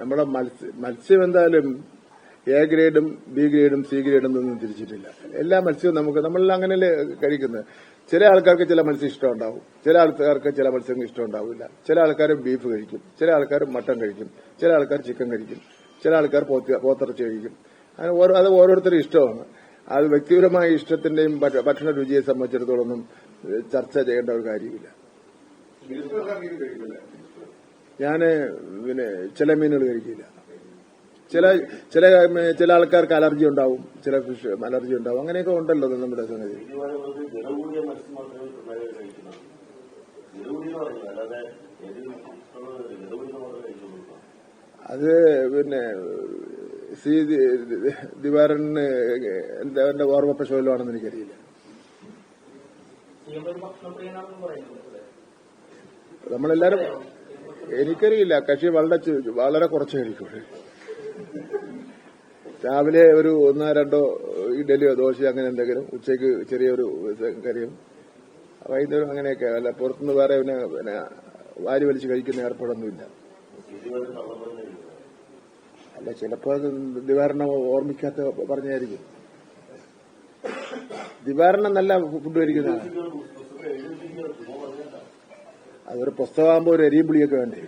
നമ്മുടെ മത്സ്യം എന്തായാലും എ ഗ്രേഡും ബി ഗ്രേഡും സി ഗ്രേഡും ഒന്നും തിരിച്ചിട്ടില്ല. എല്ലാ മത്സ്യവും നമ്മളെല്ലാം അങ്ങനെയല്ലേ കഴിക്കുന്നത്. ചില ആൾക്കാർക്ക് ചില മത്സ്യം ഇഷ്ടമുണ്ടാവും, ചില ആൾക്കാർക്ക് ചില മത്സ്യങ്ങൾ ഇഷ്ടമുണ്ടാവില്ല. ചില ആൾക്കാർ ബീഫ് കഴിക്കും, ചില ആൾക്കാർ മട്ടൺ കഴിക്കും, ചില ആൾക്കാർ ചിക്കൻ കഴിക്കും, ചില ആൾക്കാർ പോത്തിറച്ചി കഴിക്കും. അത് ഓരോരുത്തരും ഇഷ്ടമാണ്. അത് വ്യക്തിപരമായ ഇഷ്ടത്തിന്റെയും ഭക്ഷണ രുചിയെ സംബന്ധിച്ചിടത്തോളം ചർച്ച ചെയ്യേണ്ട ഒരു കാര്യമില്ല. ഞാന് ചില മീനുകൾ കഴിക്കില്ല. ചില ആൾക്കാർക്ക് അലർജി ഉണ്ടാവും, ചില ഫിഷ് അലർജി ഉണ്ടാവും. അങ്ങനെയൊക്കെ ഉണ്ടല്ലോ നമ്മുടെ സംഗതി. അത് സി ദിവാരന് എന്റെ ഓർമ്മപ്രശോഭമാണെന്ന് എനിക്കറിയില്ല. നമ്മളെല്ലാരും എനിക്കറിയില്ല. കക്ഷി വളരെ കുറച്ച് കഴിക്കുള്ളൂ. രാവിലെ ഒരു 1-2 ഇഡലിയോ ദോശയോ അങ്ങനെ എന്തെങ്കിലും, ഉച്ചയ്ക്ക് ചെറിയൊരു കറിയും, വൈകുന്നേരം അങ്ങനെയൊക്കെ. അല്ല പുറത്തുനിന്ന് വേറെ പിന്നെ വാരി വലിച്ച് കഴിക്കുന്ന ഏർപ്പാടൊന്നുമില്ല. അല്ല, ചിലപ്പോ ദിവാരണ ഓർമ്മിക്കാത്ത പറഞ്ഞായിരിക്കും. ദിവാരണ നല്ല ഫുഡ് കഴിക്കുന്നതാണ്. അതൊരു പുസ്തകമാകുമ്പോ ഒരു എരിയും പുളിയൊക്കെ വേണ്ടേ.